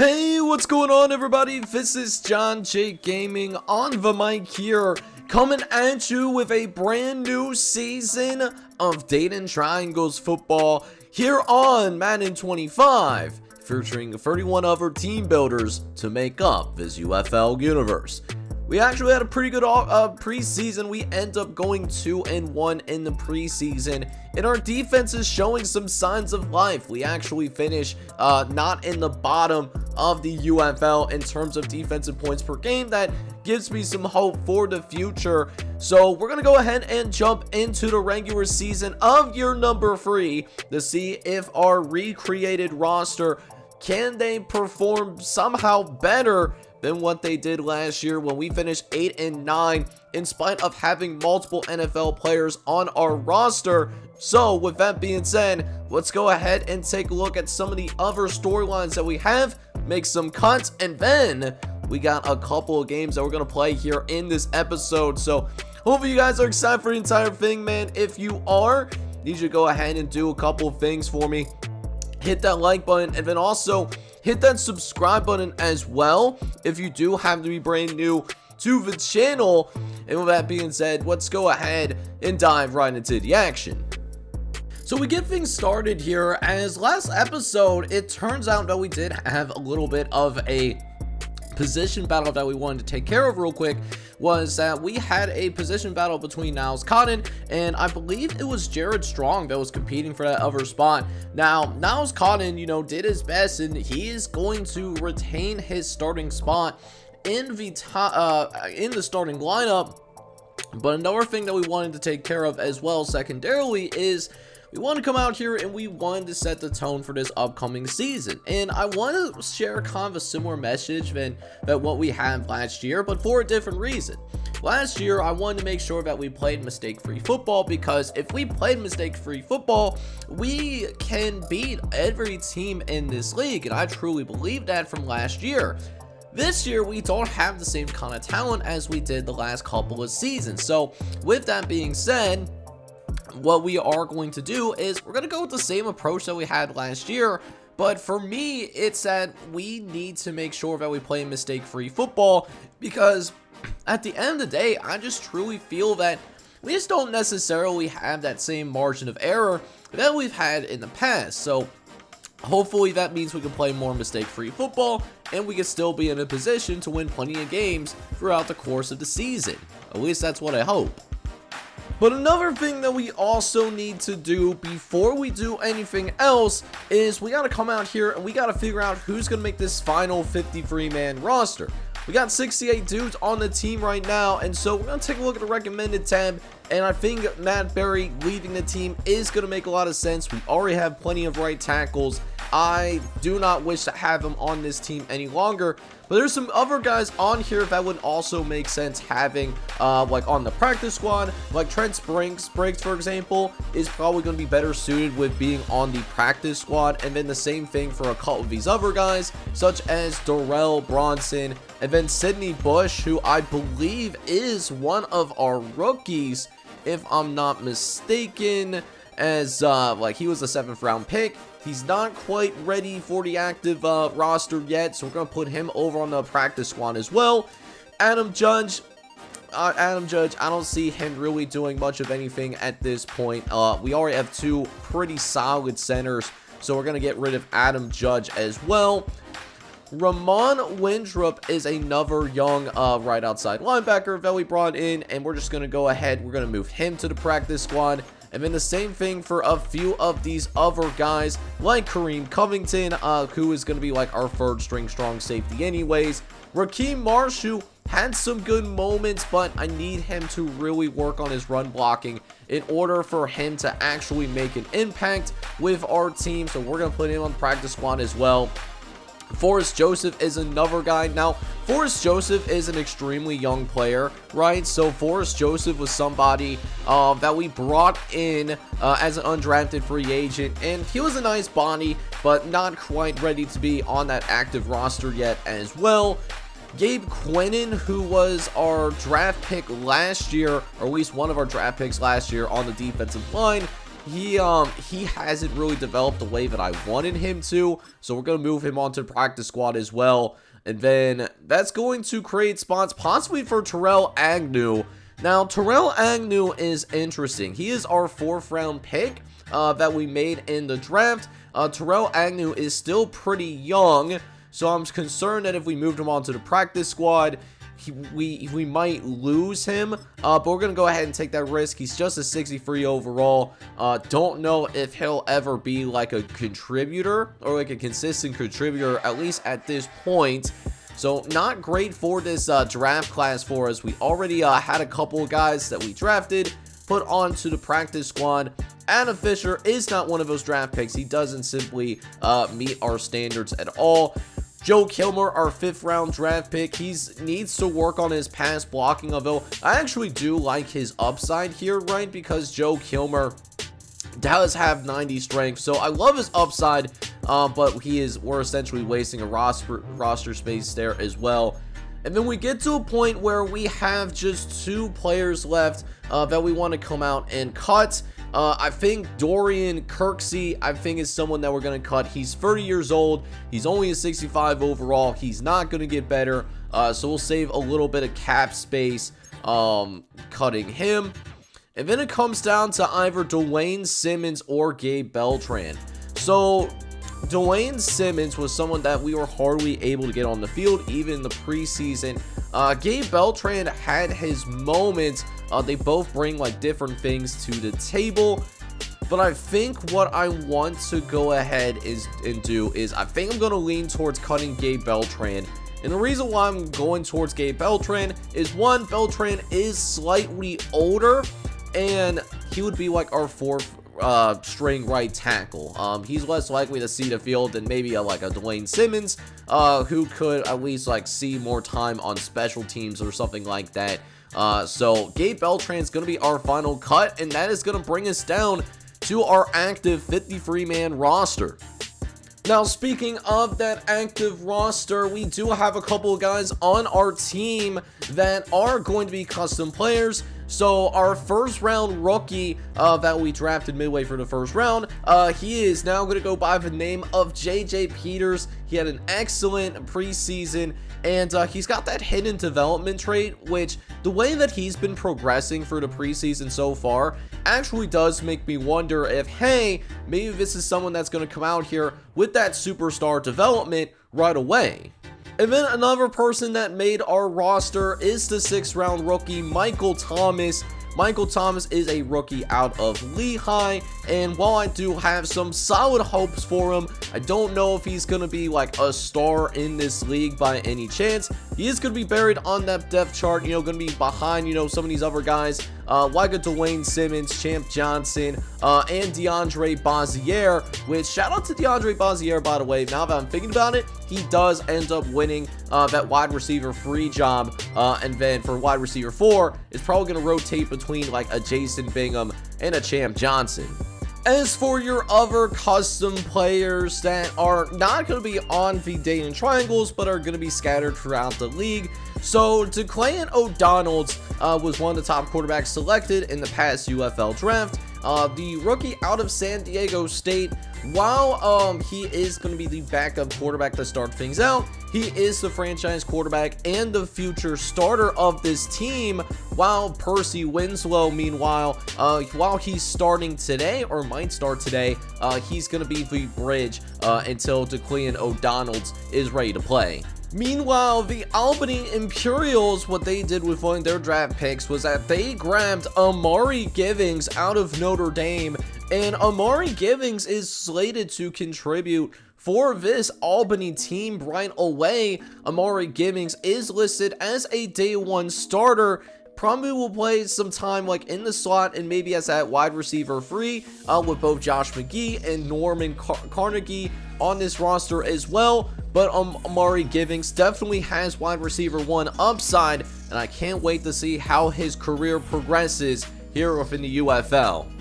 Hey, what's going on, everybody? This is John J Gaming on the mic here, coming at you with a brand new season of Dayton Triangles football here on Madden 25, featuring 31 other team builders to make up this UFL universe. We actually had a pretty good preseason. We end up going 2-1 in the preseason, and our defense is showing some signs of life. We actually finish not in the bottom of the UFL in terms of defensive points per game. That gives me some hope for the future. So we're gonna go ahead and jump into the regular season of year number 3 to see if our recreated roster, can they perform somehow better than what they did last year when we finished 8-9 in spite of having multiple NFL players on our roster. So with that being said, let's go ahead and take a look at some of the other storylines that we have, make some cuts, and then we got a couple of games that we're going to play here in this episode. So hopefully you guys are excited for the entire thing, man. If you are, need you to go ahead and do a couple of things for me. Hit that like button, and then also hit that subscribe button as well if you do have to be brand new to the channel. And with that being said, let's go ahead and dive right into the action. So we get things started here, as last episode it turns out that we did have a little bit of a position battle that we wanted to take care of real quick. Was that we had a position battle between Niles Cotton and I believe it was Jared Strong that was competing for that other spot. Now Niles Cotton, did his best, and he is going to retain his starting spot in the starting lineup. But another thing that we wanted to take care of as well secondarily is we want to come out here and we wanted to set the tone for this upcoming season. And I want to share kind of a similar message than what we had last year, but for a different reason. Last year, I wanted to make sure that we played mistake-free football, because if we played mistake-free football, we can beat every team in this league. And I truly believe that from last year. This year, we don't have the same kind of talent as we did the last couple of seasons. So with that being said, what we are going to do is we're going to go with the same approach that we had last year. But for me, it's that we need to make sure that we play mistake-free football, because at the end of the day, I just truly feel that we just don't necessarily have that same margin of error that we've had in the past. So hopefully that means we can play more mistake-free football, and we can still be in a position to win plenty of games throughout the course of the season. At least that's what I hope. But another thing that we also need to do before we do anything else is we got to come out here and we got to figure out who's going to make this final 53-man roster. We got 68 dudes on the team right now, and so we're going to take a look at the recommended tab, and I think Matt Berry leaving the team is going to make a lot of sense. We already have plenty of right tackles. I do not wish to have him on this team any longer, but there's some other guys on here that would also make sense having like on the practice squad. Like Trent Briggs, for example, is probably going to be better suited with being on the practice squad. And then the same thing for a couple of these other guys, such as Darrell Bronson, and then Sidney Bush, who I believe is one of our rookies, if I'm not mistaken, as like he was a 7th round pick. He's not quite ready for the active roster yet, so we're going to put him over on the practice squad as well. Adam Judge, I don't see him really doing much of anything at this point. We already have 2 pretty solid centers, so we're going to get rid of Adam Judge as well. Ramon Windrop is another young right outside linebacker that we brought in, and we're just going to go ahead. We're going to move him to the practice squad. And then the same thing for a few of these other guys, like Kareem Covington, who is going to be like our 3rd string strong safety anyways. Rakeem Marsh, who had some good moments, but I need him to really work on his run blocking in order for him to actually make an impact with our team. So we're going to put him on the practice squad as well. Forrest Joseph is another guy. Now, Forrest Joseph is an extremely young player, right? So Forrest Joseph was somebody that we brought in as an undrafted free agent, and he was a nice body, but not quite ready to be on that active roster yet as well. Gabe Quinnen, who was our draft pick last year, or at least one of our draft picks last year on the defensive line, he hasn't really developed the way that I wanted him to, so we're going to move him onto the practice squad as well. And then that's going to create spots possibly for Terrell Agnew. Now, Terrell Agnew is interesting. He is our 4th round pick that we made in the draft. Terrell Agnew is still pretty young, so I'm concerned that if we moved him onto the practice squad, we might lose him, but we're going to go ahead and take that risk. He's just a 63 overall. Don't know if he'll ever be like a contributor or like a consistent contributor, at least at this point. So not great for this draft class for us. We already had a couple of guys that we drafted, put onto the practice squad. Adam Fisher is not one of those draft picks. He doesn't simply meet our standards at all. Joe Kilmer, our 5th round draft pick, he needs to work on his pass blocking, although I actually do like his upside here, right? Because Joe Kilmer does have 90 strength, so I love his upside, but we're essentially wasting a roster space there as well. And then we get to a point where we have just 2 players left that we want to come out and cut. I think Dorian Kirksey, is someone that we're going to cut. He's 30 years old. He's only a 65 overall. He's not going to get better. So we'll save a little bit of cap space cutting him. And then it comes down to either Dwayne Simmons or Gabe Beltran. So Dwayne Simmons was someone that we were hardly able to get on the field, even in the preseason. Gabe Beltran had his moments. They both bring like different things to the table. But I think what I want to go ahead and do is I think I'm going to lean towards cutting Gabe Beltran. And the reason why I'm going towards Gabe Beltran is, one, Beltran is slightly older, and he would be like our 4th string right tackle. He's less likely to see the field than maybe like a Dwayne Simmons, who could at least like see more time on special teams or something like that. So Gabe Beltran is going to be our final cut, and that is going to bring us down to our active 53-man roster. Now, speaking of that active roster, we do have a couple of guys on our team that are going to be custom players. So our 1st round rookie that we drafted midway through the 1st round, he is now going to go by the name of JJ Peters. He had an excellent preseason, and he's got that hidden development trait, which the way that he's been progressing through the preseason so far actually does make me wonder if, hey, maybe this is someone that's going to come out here with that superstar development right away. And then another person that made our roster is the 6th round rookie, Michael Thomas. Michael Thomas is a rookie out of Lehigh, and while I do have some solid hopes for him, I don't know if he's going to be like a star in this league by any chance. He is going to be buried on that depth chart, going to be behind, some of these other guys, like a Dwayne Simmons, Champ Johnson, and DeAndre Bazier, which, shout out to DeAndre Bazier, by the way. Now that I'm thinking about it, he does end up winning that wide receiver 3 job, and then for wide receiver 4, it's probably going to rotate between like a Jason Bingham and a Champ Johnson. As for your other custom players that are not going to be on the Dayton Triangles, but are going to be scattered throughout the league, so DeClayan O'Donnell was one of the top quarterbacks selected in the past UFL draft. The rookie out of San Diego State, while he is going to be the backup quarterback to start things out, he is the franchise quarterback and the future starter of this team, while Percy Winslow, meanwhile, while he's starting today, or might start today, he's going to be the bridge until DeClayan O'Donnell is ready to play. Meanwhile, the Albany Imperials, what they did with one of their draft picks was that they grabbed Amari Givings out of Notre Dame, and Amari Givings is slated to contribute for this Albany team right away. Amari Givings is listed as a day 1 starter. Probably will play some time like in the slot and maybe as that wide receiver 3 with both Josh McGee and Norman Carnegie on this roster as well. But Amari Givings definitely has wide receiver 1 upside, and I can't wait to see how his career progresses here within the UFL.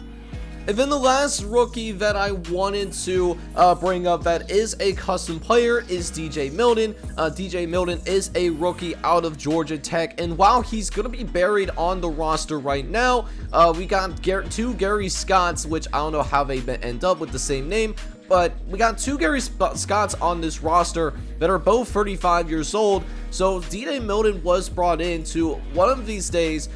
And then the last rookie that I wanted to bring up that is a custom player is DJ Milton. DJ Milton is a rookie out of Georgia Tech, and while he's going to be buried on the roster right now, we got two Gary Scotts, which I don't know how they end up with the same name, but we got two Gary Scotts on this roster that are both 35 years old. So DJ Milton was brought in to one of these days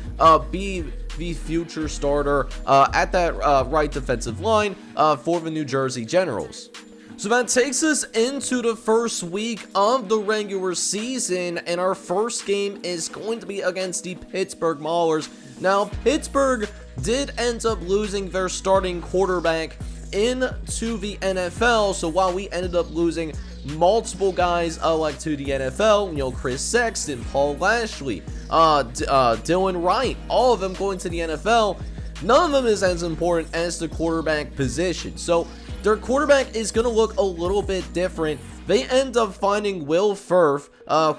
be the future starter at that right defensive line for the New Jersey Generals. So that takes us into the first week of the regular season, and our first game is going to be against the Pittsburgh Maulers. Now, Pittsburgh did end up losing their starting quarterback into the NFL, so while we ended up losing multiple guys like to the NFL, you know, Chris Sexton, Paul Lashley, Dylan Wright, all of them going to the NFL, none of them is as important as the quarterback position. So their quarterback is going to look a little bit different. They end up finding Will Firth,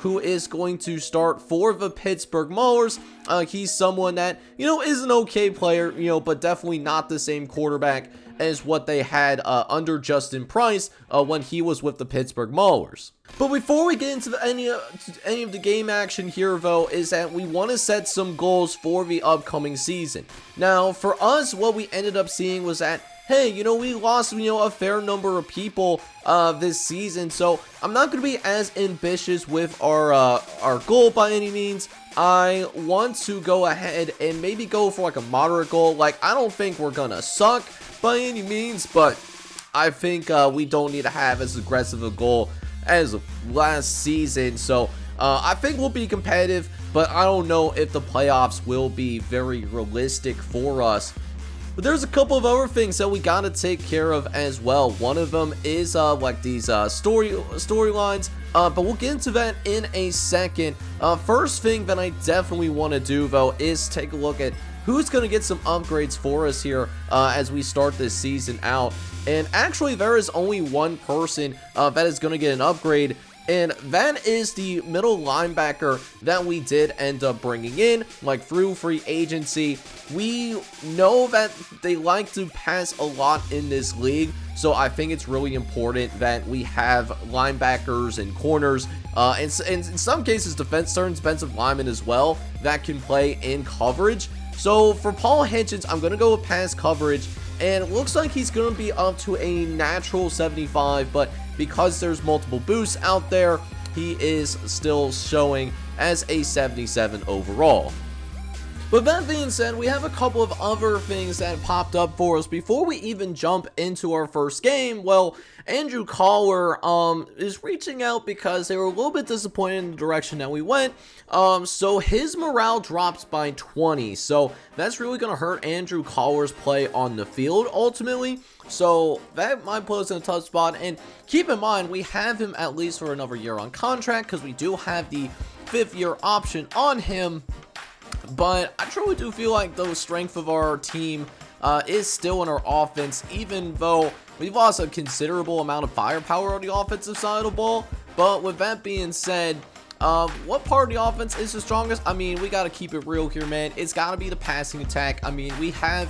who is going to start for the Pittsburgh Maulers. He's someone that, you know, is an okay player, you know, but definitely not the same quarterback as what they had under Justin Price when he was with the Pittsburgh Maulers. But before we get into any of the game action here, though, is that we want to set some goals for the upcoming season. Now, for us, what we ended up seeing was that, hey, you know, we lost, you know, a fair number of people this season, so I'm not going to be as ambitious with our goal by any means. I want to go ahead and maybe go for like a moderate goal. Like, I don't think we're gonna suck by any means, but I think we don't need to have as aggressive a goal as last season. So I think we'll be competitive, but I don't know if the playoffs will be very realistic for us. But there's a couple of other things that we gotta take care of as well. One of them is like these storylines, but we'll get into that in a second. First thing that I definitely want to do, though, is take a look at who's going to get some upgrades for us here as we start this season out. And actually, there is only one person that is going to get an upgrade, and that is the middle linebacker that we did end up bringing in, like through free agency. We know that they like to pass a lot in this league, so I think it's really important that we have linebackers and corners, and in some cases defensive linemen as well, that can play in coverage. So for Paul Hitchens, I'm going to go with pass coverage, and it looks like he's going to be up to a natural 75, but because there's multiple boosts out there, he is still showing as a 77 overall. But that being said, we have a couple of other things that popped up for us before we even jump into our first game. Well, Andrew Collar is reaching out because they were a little bit disappointed in the direction that we went. So his morale drops by 20. So that's really going to hurt Andrew Collar's play on the field ultimately. So that might put us in a tough spot. And keep in mind, we have him at least for another year on contract because we do have the 5th-year option on him. But I truly do feel like the strength of our team is still in our offense, even though we've lost a considerable amount of firepower on the offensive side of the ball. But with that being said, what part of the offense is the strongest? I mean, we got to keep it real here, man. It's got to be the passing attack. I mean, we have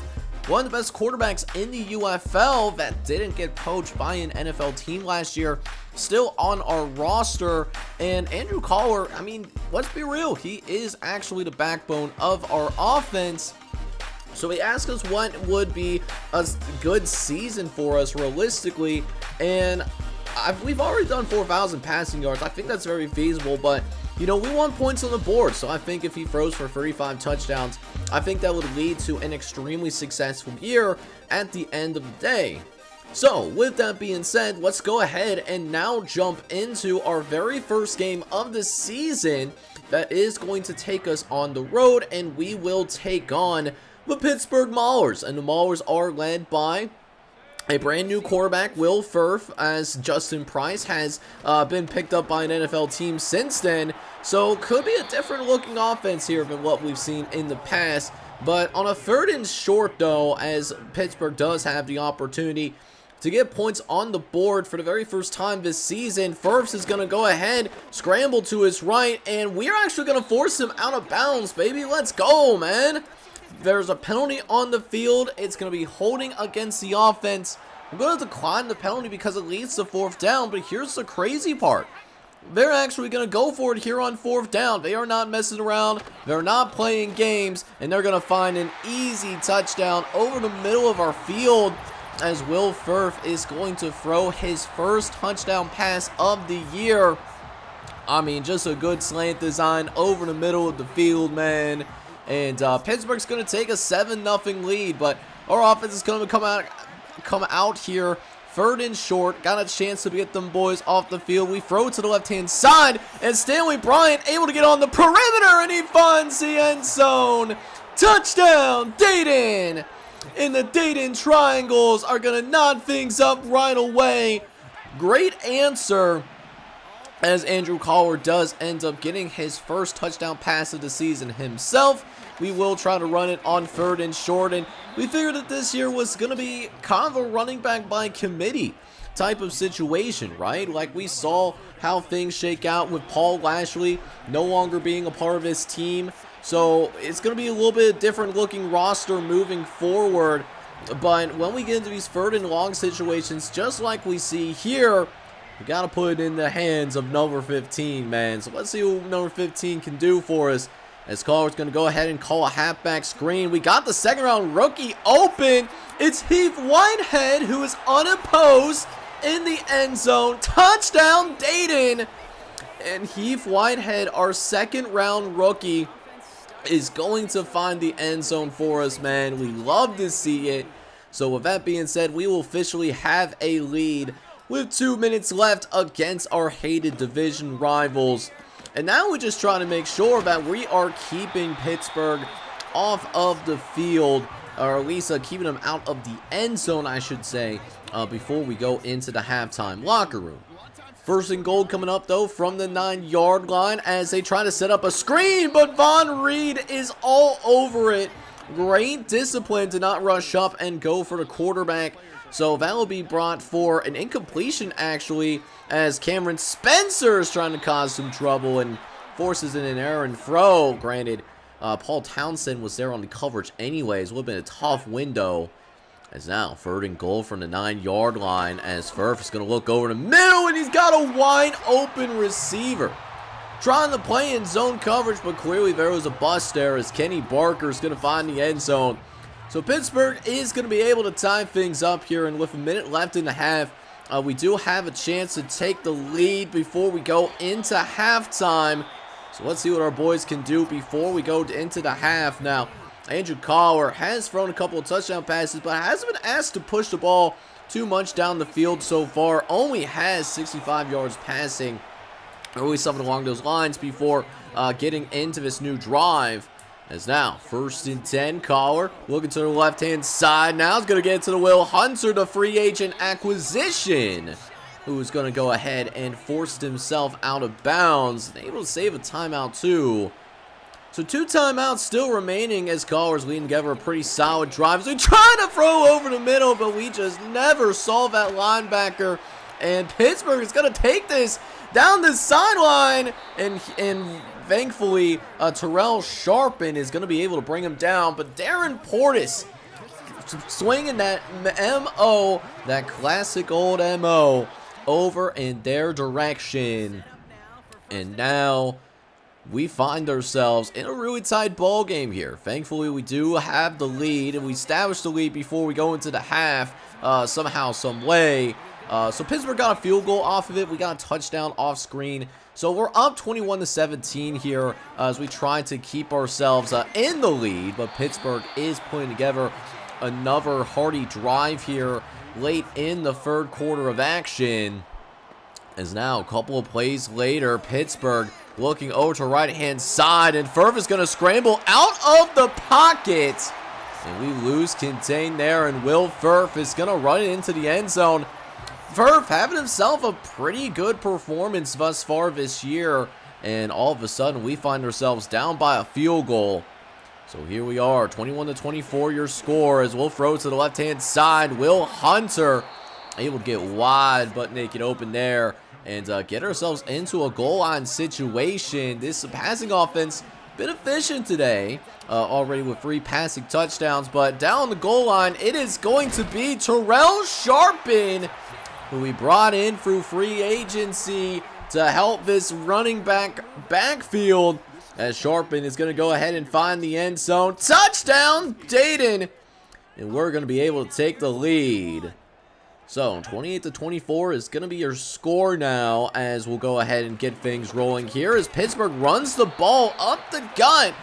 one of the best quarterbacks in the UFL that didn't get poached by an NFL team last year, still on our roster. And Andrew Collar, I mean, let's be real, he is actually the backbone of our offense. So he asked us what would be a good season for us realistically, and we've already done 4,000 passing yards. I think that's very feasible, but you know, we want points on the board, so I think if he throws for 35 touchdowns, I think that would lead to an extremely successful year at the end of the day. So, with that being said, let's go ahead and now jump into our very first game of the season that is going to take us on the road, and we will take on the Pittsburgh Maulers. And the Maulers are led by a brand new quarterback, Will Firth, as Justin Price has been picked up by an NFL team since then. So could be a different looking offense here than what we've seen in the past. But on a 3rd and short though, as Pittsburgh does have the opportunity to get points on the board for the very first time this season, Firth is going to go ahead, scramble to his right, and we're actually going to force him out of bounds, baby. Let's go, man. There's a penalty on the field. It's going to be holding against the offense. I'm going to decline the penalty because it leads to 4th down, but here's the crazy part. They're actually going to go for it here on 4th down. They are not messing around. They're not playing games, and they're going to find an easy touchdown over the middle of our field as Will Firth is going to throw his first touchdown pass of the year. I mean, just a good slant design over the middle of the field, man. And Pittsburgh's going to take a 7-0 lead, but our offense is going to come out here 3rd and short. Got a chance to get them boys off the field. We throw to the left-hand side, and Stanley Bryant able to get on the perimeter, and he finds the end zone. Touchdown, Dayton! And the Dayton Triangles are going to knot things up right away. Great answer, as Andrew Collar does end up getting his first touchdown pass of the season himself. We will try to run it on 3rd and short, and we figured that this year was going to be kind of a running back by committee type of situation, right? Like we saw how things shake out with Paul Lashley no longer being a part of his team. So it's going to be a little bit different looking roster moving forward. But when we get into these 3rd and long situations, just like we see here, we got to put it in the hands of number 15, man. So let's see what number 15 can do for us. As Collar's going to go ahead and call a halfback screen. We got the 2nd round rookie open. It's Heath Whitehead who is unopposed in the end zone. Touchdown, Dayton. And Heath Whitehead, our 2nd round rookie, is going to find the end zone for us, man. We love to see it. So with that being said, we will officially have a lead with 2 minutes left against our hated division rivals. And now we're just trying to make sure that we are keeping Pittsburgh off of the field, or at least keeping them out of the end zone, I should say, before we go into the halftime locker room. 1st and goal coming up, though, from the 9-yard line as they try to set up a screen, but Von Reed is all over it. Great discipline to not rush up and go for the quarterback. So that will be brought for an incompletion, actually, as Cameron Spencer is trying to cause some trouble and forces in an error and throw. Granted, Paul Townsend was there on the coverage anyways. Would have been a tough window. As now, 3rd and goal from the 9-yard line as Firth is going to look over the middle, and he's got a wide open receiver. Trying to play in zone coverage, but clearly there was a bust there as Kenny Barker is going to find the end zone. So Pittsburgh is going to be able to tie things up here, and with a minute left in the half, we do have a chance to take the lead before we go into halftime. So let's see what our boys can do before we go into the half. Now, Andrew Collar has thrown a couple of touchdown passes, but hasn't been asked to push the ball too much down the field so far. Only has 65 yards passing, or at least something along those lines, before getting into this new drive. As now, 1st and 10, Collar looking to the left-hand side. Now it's going to get to the Will Hunter, the free agent acquisition, who's going to go ahead and forced himself out of bounds. Able to save a timeout, too. So 2 timeouts still remaining as Collar's leading together a pretty solid drive. So we try to throw over the middle, but we just never saw that linebacker. And Pittsburgh is going to take this down the sideline, and thankfully, Terrell Sharpen is going to be able to bring him down. But Darren Portis swinging that M.O., that classic old M.O., over in their direction. And now we find ourselves in a really tight ball game here. Thankfully, we do have the lead, and we established the lead before we go into the half somehow, some way. So Pittsburgh got a field goal off of it. We got a touchdown off screen. So we're up 21-17 here as we try to keep ourselves in the lead. But Pittsburgh is putting together another hearty drive here late in the 3rd quarter of action. As now, a couple of plays later, Pittsburgh looking over to right-hand side, and Firth is going to scramble out of the pocket. And we lose contain there, and Will Firth is going to run it into the end zone. Firth having himself a pretty good performance thus far this year, and all of a sudden we find ourselves down by a field goal. So here we are, 21-24 your score as we'll throw to the left-hand side. Will Hunter able to get wide but naked open there and get ourselves into a goal line situation. This passing offense been efficient today, already with 3 passing touchdowns. But down the goal line, it is going to be Terrell Sharpen, who we brought in through free agency to help this running backfield. As Sharpen is going to go ahead and find the end zone. Touchdown, Dayton! And we're going to be able to take the lead. So, 28-24 is going to be your score now, as we'll go ahead and get things rolling here as Pittsburgh runs the ball up the gut.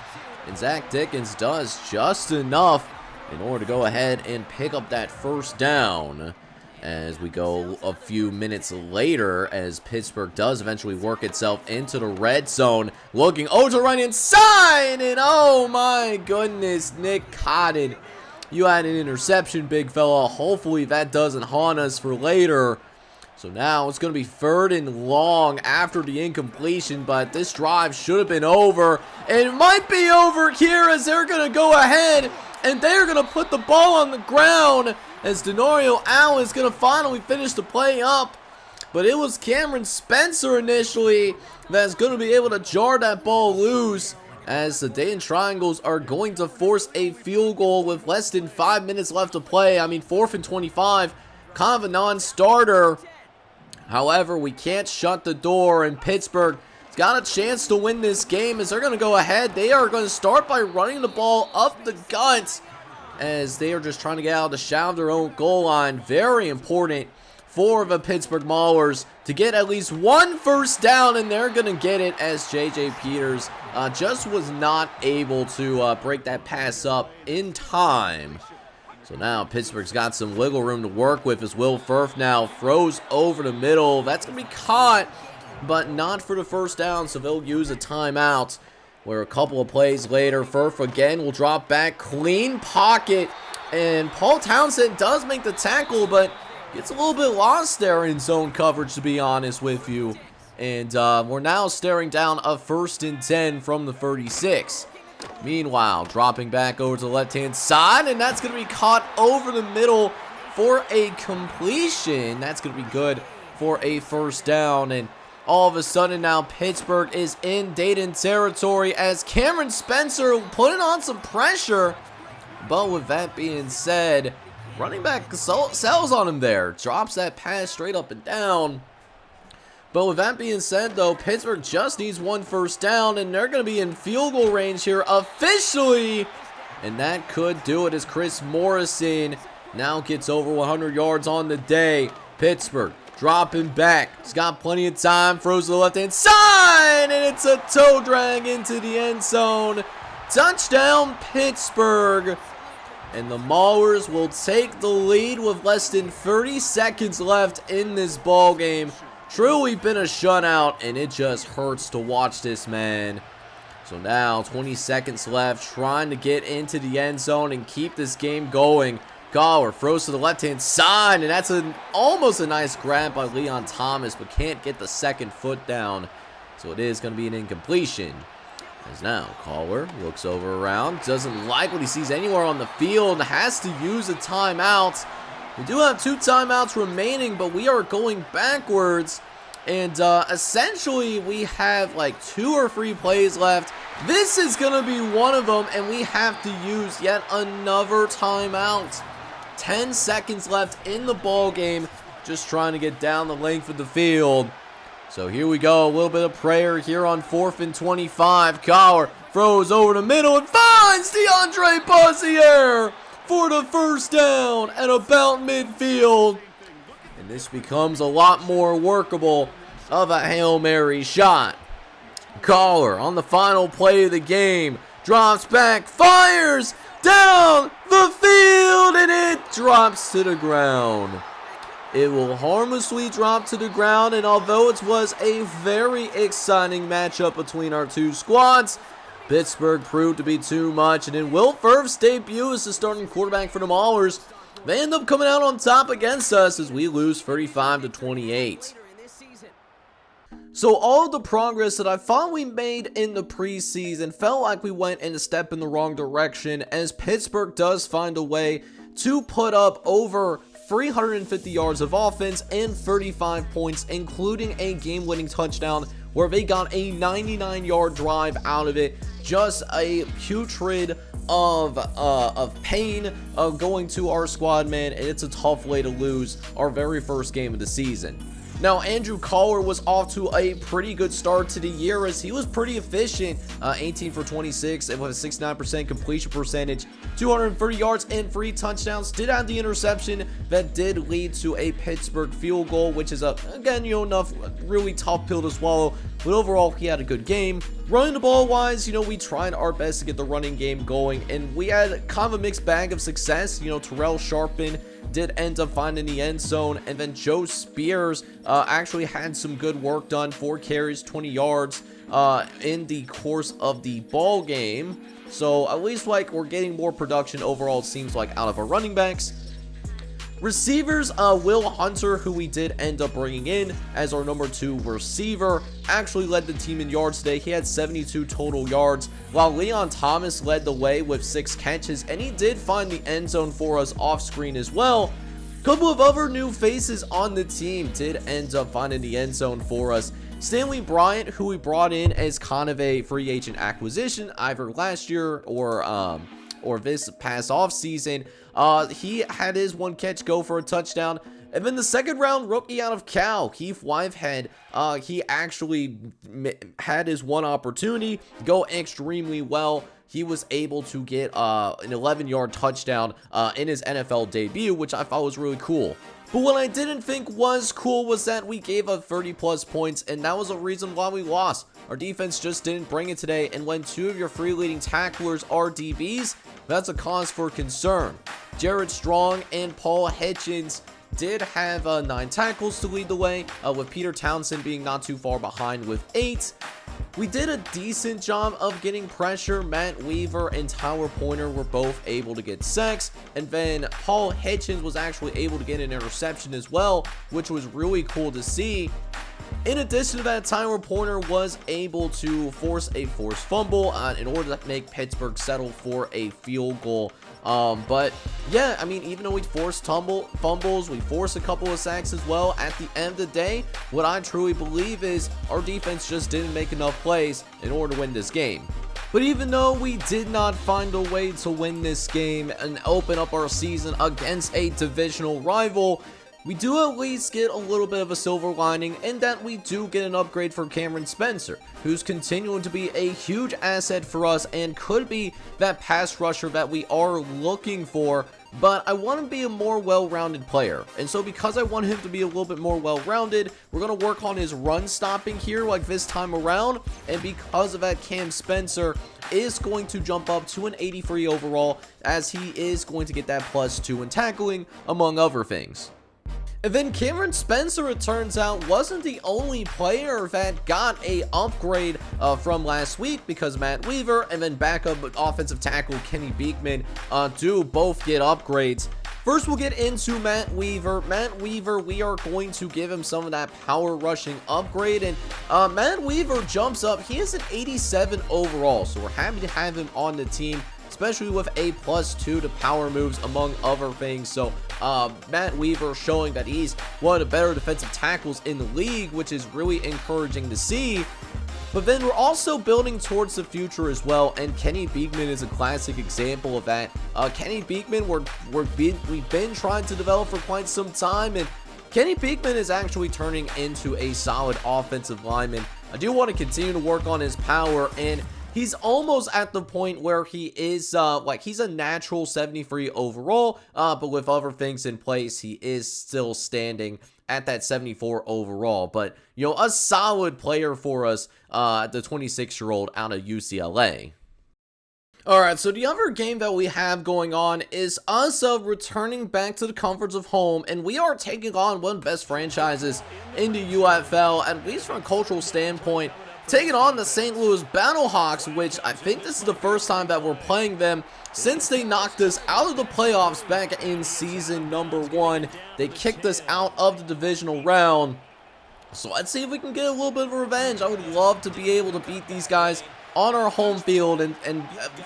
And Zach Dickens does just enough in order to go ahead and pick up that first down. As we go a few minutes later, as Pittsburgh does eventually work itself into the red zone, looking to right inside, and oh my goodness, Nick Cotton, you had an interception, big fella. Hopefully that doesn't haunt us for later. So now it's going to be 3rd and long after the incompletion, but this drive should have been over. It might be over here, as they're going to go ahead and they're going to put the ball on the ground, as Denorio Allen is going to finally finish the play up. But it was Cameron Spencer initially that's going to be able to jar that ball loose, as the Dayton Triangles are going to force a field goal with less than 5 minutes left to play. I mean, 4th and 25, kind of a non-starter. However, we can't shut the door, and Pittsburgh has got a chance to win this game, as they're going to go ahead. They are going to start by running the ball up the gut, as they are just trying to get out of the shadow of their own goal line. Very important for the Pittsburgh Maulers to get at least 1 first down, and they're going to get it, as J.J. Peters just was not able to break that pass up in time. So now Pittsburgh's got some wiggle room to work with, as Will Firth now throws over the middle. That's going to be caught, but not for the first down, so they'll use a timeout, where a couple of plays later, Firth again will drop back, clean pocket, and Paul Townsend does make the tackle, but gets a little bit lost there in zone coverage, to be honest with you. And we're now staring down a 1st and 10 from the 36. Meanwhile, dropping back over to the left-hand side, and that's going to be caught over the middle for a completion. That's going to be good for a first down, and all of a sudden now Pittsburgh is in Dayton territory, as Cameron Spencer putting on some pressure. But with that being said, running back sells on him there, drops that pass straight up and down. But with that being said, though, Pittsburgh just needs 1 first down, and they're going to be in field goal range here officially. And that could do it, as Chris Morrison now gets over 100 yards on the day. Pittsburgh dropping back. He's got plenty of time. Throws to the left-hand side, and it's a toe drag into the end zone. Touchdown, Pittsburgh. And the Maulers will take the lead with less than 30 seconds left in this ball game. Truly been a shutout, and it just hurts to watch this, man. So now 20 seconds left, trying to get into the end zone and keep this game going. Gower throws to the left-hand side, and that's almost a nice grab by Leon Thomas, but can't get the second foot down. So it is going to be an incompletion. As now Caller looks over around, doesn't like what he sees anywhere on the field, has to use a timeout. We do have 2 timeouts remaining, but we are going backwards. And essentially, we have like 2 or 3 plays left. This is going to be one of them, and we have to use yet another timeout. 10 seconds left in the ball game, just trying to get down the length of the field. So here we go, a little bit of prayer here on 4th and 25. Collar throws over the middle and finds DeAndre Bussier for the first down at about midfield. And this becomes a lot more workable of a Hail Mary shot. Collar on the final play of the game drops back, fires down the field, and it drops to the ground. It will harmlessly drop to the ground, and although it was a very exciting matchup between our 2 squads, Pittsburgh proved to be too much, and in Will Firth's debut as the starting quarterback for the Maulers, they end up coming out on top against us as we lose 35-28. So all of the progress that I thought we made in the preseason felt like we went in a step in the wrong direction, as Pittsburgh does find a way to put up over 350 yards of offense and 35 points, including a game-winning touchdown where they got a 99-yard drive out of it just a putrid of pain going to our squad, man, and it's a tough way to lose our very first game of the season. Now, Andrew Collar was off to a pretty good start to the year as he was pretty efficient, 18 for 26 and with a 69% completion percentage, 230 yards and 3 touchdowns. Did have the interception that did lead to a Pittsburgh field goal, which is again, enough really tough pill to swallow. But overall, he had a good game. Running the ball wise, we tried our best to get the running game going, and we had kind of a mixed bag of success. Terrell Sharpen did end up finding the end zone, and then Joe Spears actually had some good work done, 4 carries, 20 yards in the course of the ball game. So at least we're getting more production overall, it seems like, out of our running backs. Receivers, Will Hunter, who we did end up bringing in as our number 2 receiver, actually led the team in yards today. He had 72 total yards, while Leon Thomas led the way with 6 catches, and he did find the end zone for us off screen as well. A couple of other new faces on the team did end up finding the end zone for us. Stanley Bryant, who we brought in as kind of a free agent acquisition, either last year or this past off season. He had his 1 catch go for a touchdown. And then the second round rookie out of Cal, Keith Whitehead, he actually had his 1 opportunity go extremely well. He was able to get an 11-yard touchdown in his NFL debut, which I thought was really cool. But what I didn't think was cool was that we gave up 30+ points, and that was a reason why we lost. Our defense just didn't bring it today, and when 2 of your free leading tacklers are DBs, that's a cause for concern. Jared Strong and Paul Hitchens did have 9 tackles to lead the way, with Peter Townsend being not too far behind with 8. We did a decent job of getting pressure. Matt Weaver and Tyler Pointer were both able to get sacks, and then Paul Hitchens was actually able to get an interception as well, which was really cool to see. In addition to that, Tyler Pointer was able to force a forced fumble in order to make Pittsburgh settle for a field goal. But yeah, I mean, even though we forced fumbles, we forced a couple of sacks as well. At the end of the day, what I truly believe is our defense just didn't make enough plays in order to win this game. But even though we did not find a way to win this game and open up our season against a divisional rival, we do at least get a little bit of a silver lining in that we do get an upgrade for Cameron Spencer, who's continuing to be a huge asset for us and could be that pass rusher that we are looking for. But I want him to be a more well-rounded player, and so because I want him to be a little bit more well-rounded, we're going to work on his run stopping here like this time around, and because of that, Cam Spencer is going to jump up to an 83 overall, as he is going to get that +2 in tackling, among other things. And then Cameron Spencer, it turns out, wasn't the only player that got a upgrade from last week, because Matt Weaver and then backup offensive tackle Kenny Beekman do both get upgrades. First, we'll get into Matt Weaver. Matt Weaver, we are going to give him some of that power rushing upgrade, and Matt Weaver jumps up. He is an 87 overall, so we're happy to have him on the team, especially with a +2 to power moves, among other things. So Matt Weaver showing that he's one of the better defensive tackles in the league, which is really encouraging to see. But then we're also building towards the future as well, and Kenny Beekman is a classic example of that. Kenny Beekman, we've been trying to develop for quite some time, and Kenny Beekman is actually turning into a solid offensive lineman. I do want to continue to work on his power, and he's almost at the point where he is, he's a natural 73 overall, but with other things in place, he is still standing at that 74 overall. But, a solid player for us, the 26-year-old out of UCLA. Alright, so the other game that we have going on is us returning back to the comforts of home, and we are taking on one of the best franchises in the UFL, at least from a cultural standpoint, taking on the St. Louis Battlehawks, which I think this is the first time that we're playing them since they knocked us out of the playoffs back in season number 1. They kicked us out of the divisional round. So let's see if we can get a little bit of revenge. I would love to be able to beat these guys on our home field, and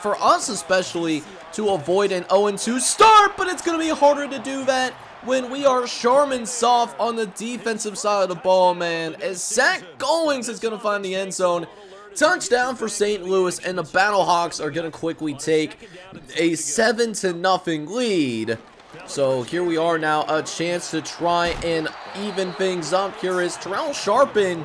for us especially, to avoid an 0-2 start, but it's going to be harder to do that when we are Charmin soft on the defensive side of the ball, man, as Zach Goings is going to find the end zone Touchdown for St. Louis, and the Battlehawks are going to quickly take a 7-0 lead. So here we are now, a chance to try and even things up. Here is Terrell Sharpen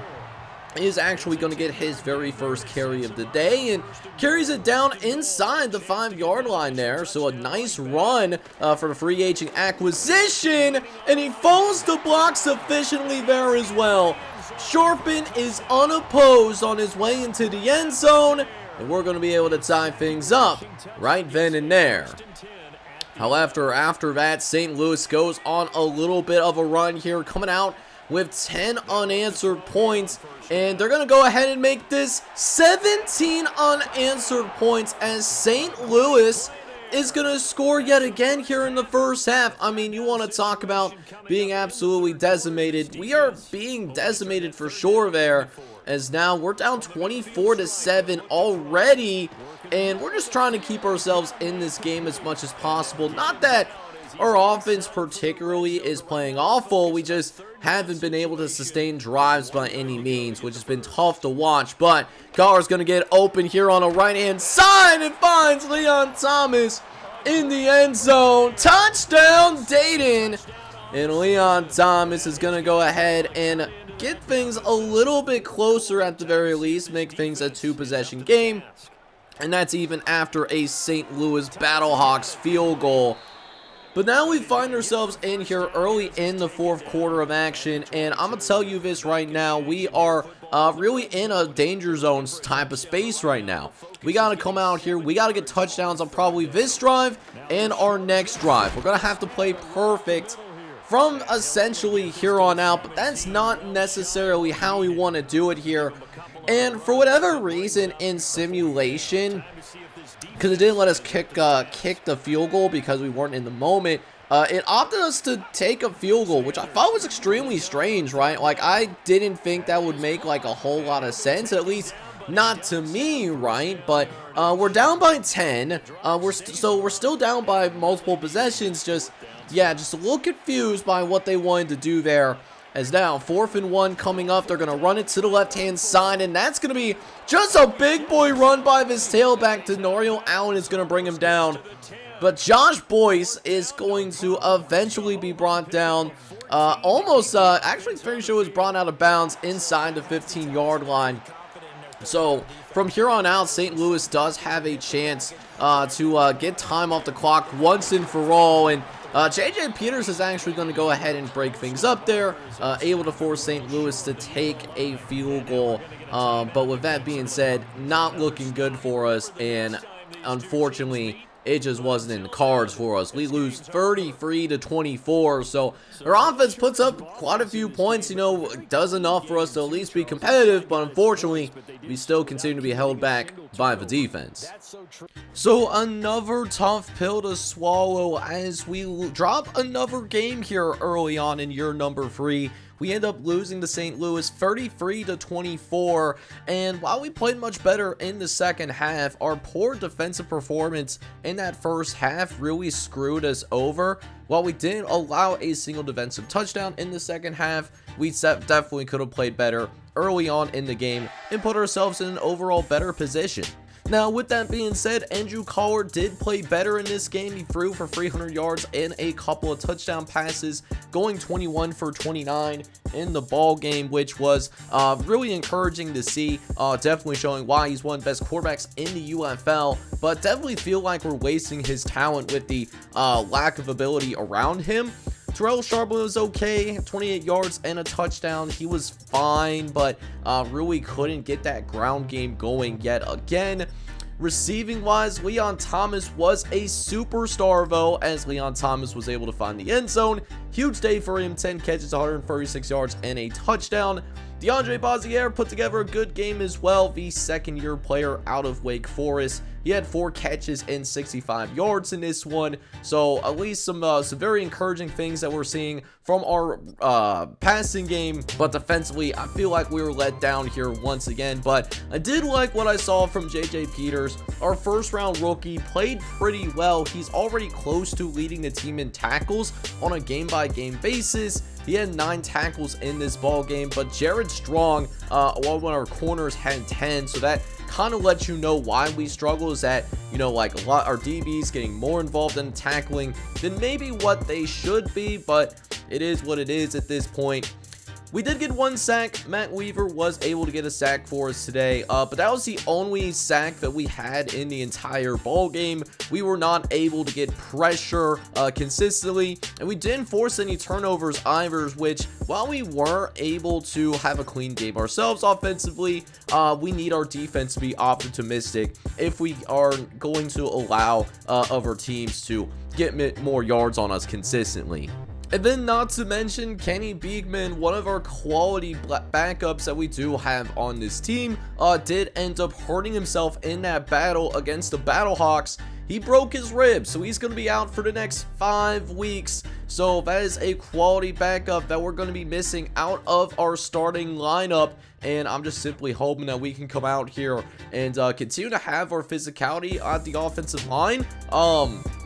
is actually going to get his very first carry of the day and carries it down inside the 5-yard line there. So a nice run for the free agent acquisition, and he falls to block sufficiently there as well. Sharpen is unopposed on his way into the end zone, and we're going to be able to tie things up right then and there. However, after that, St. Louis goes on a little bit of a run here, coming out with 10 unanswered points, and they're going to go ahead and make this 17 unanswered points as St. Louis is going to score yet again here in the first half. I mean, you want to talk about being absolutely decimated. We are being decimated for sure there, as now we're down 24-7 already, and we're just trying to keep ourselves in this game as much as possible. Not that our offense particularly is playing awful, we just haven't been able to sustain drives by any means, which has been tough to watch. But Carr's going to get open here on a right-hand side and finds Leon Thomas in the end zone. Touchdown, Dayton! And Leon Thomas is going to go ahead and get things a little bit closer at the very least, make things a 2-possession game. And that's even after a St. Louis Battlehawks field goal. But now we find ourselves in here early in the fourth quarter of action, and I'm going to tell you this right now, we are really in a danger zone type of space right now. We got to come out here, we got to get touchdowns on probably this drive and our next drive. We're going to have to play perfect from essentially here on out, but that's not necessarily how we want to do it here. And for whatever reason in simulation, because it didn't let us kick the field goal because we weren't in the moment, it opted us to take a field goal, which I thought was extremely strange, right? Like, I didn't think that would make like a whole lot of sense, at least not to me, right? But we're down by 10. We're still down by multiple possessions. Just a little confused by what they wanted to do there. As now, 4th and 1 coming up, they're going to run it to the left-hand side, and that's going to be just a big boy run by this tailback. Denorio Allen is going to bring him down. But Josh Boyce is going to eventually be brought down, actually pretty sure it was brought out of bounds inside the 15-yard line. So from here on out, St. Louis does have a chance to get time off the clock once and for all, and J.J. Peters is actually going to go ahead and break things up there, able to force St. Louis to take a field goal. But with that being said, not looking good for us, and unfortunately, it just wasn't in the cards for us. We lose 33-24, so our offense puts up quite a few points, does enough for us to at least be competitive, but unfortunately, we still continue to be held back by the defense. So another tough pill to swallow as we drop another game here early on in year number 3. We end up losing to St. Louis 33-24, and while we played much better in the second half, our poor defensive performance in that first half really screwed us over. While we didn't allow a single defensive touchdown in the second half, we definitely could have played better early on in the game and put ourselves in an overall better position. Now, with that being said, Andrew Collar did play better in this game. He threw for 300 yards and a couple of touchdown passes, going 21 for 29 in the ball game, which was really encouraging to see. Definitely showing why he's one of the best quarterbacks in the UFL, but definitely feel like we're wasting his talent with the lack of ability around him. Terrell Sharpen was okay, 28 yards and a touchdown. He was fine, but really couldn't get that ground game going yet again. Receiving wise, Leon Thomas was a superstar though, as Leon Thomas was able to find the end zone. Huge day for him, 10 catches, 136 yards and a touchdown. DeAndre Bozier put together a good game as well, the second-year player out of Wake Forest. He had 4 catches and 65 yards in this one, so at least some very encouraging things that we're seeing from our passing game. But defensively, I feel like we were let down here once again, but I did like what I saw from J.J. Peters. Our first-round rookie played pretty well. He's already close to leading the team in tackles on a game-by-game basis, He had 9 tackles in this ball game, but Jared Strong, one of our corners, had 10. So that kind of lets you know why we struggle, is that, you know, like our DBs getting more involved in tackling than maybe what they should be, but it is what it is at this point. We did get 1 sack. Matt Weaver was able to get a sack for us today, but that was the only sack that we had in the entire ball game. We were not able to get pressure consistently, and we didn't force any turnovers either, which, while we were able to have a clean game ourselves offensively, we need our defense to be optimistic if we are going to allow other teams to get more yards on us consistently. And then, not to mention, Kenny Beekman, one of our quality backups that we do have on this team, did end up hurting himself in that battle against the Battlehawks. He broke his ribs, so he's going to be out for the next 5 weeks. So that is a quality backup that we're going to be missing out of our starting lineup. And I'm just simply hoping that we can come out here and continue to have our physicality at the offensive line.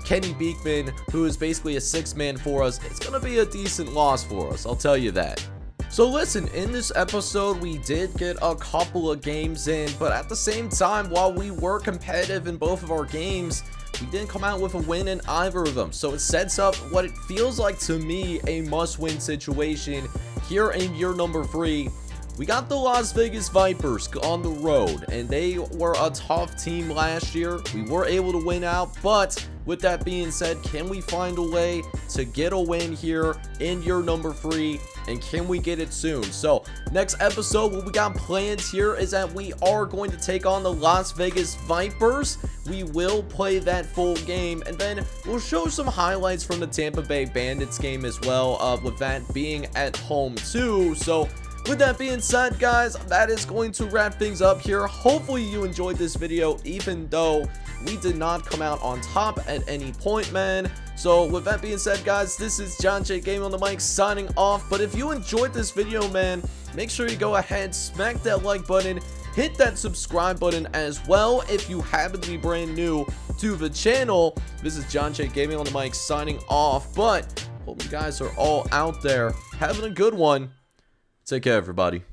Kenny Beekman, who is basically a 6-man for us, it's going to be a decent loss for us, I'll tell you that. So listen, in this episode, we did get a couple of games in, but at the same time, while we were competitive in both of our games, we didn't come out with a win in either of them. So it sets up what it feels like to me a must-win situation here in year number 3. We got the Las Vegas Vipers on the road, and they were a tough team last year. We were able to win out, but with that being said, can we find a way to get a win here in year number 3, and can we get it soon? So next episode, what we got planned here is that we are going to take on the Las Vegas Vipers. We will play that full game, and then we'll show some highlights from the Tampa Bay Bandits game as well, with that being at home too. So with that being said, guys, that is going to wrap things up here. Hopefully you enjoyed this video, even though we did not come out on top at any point, man. So with that being said, guys, this is John J Gaming on the mic signing off. But if you enjoyed this video, man, make sure you go ahead, smack that like button, hit that subscribe button as well if you happen to be brand new to the channel. This is John J Gaming on the mic signing off. But hope you guys are all out there having a good one. Take care, everybody.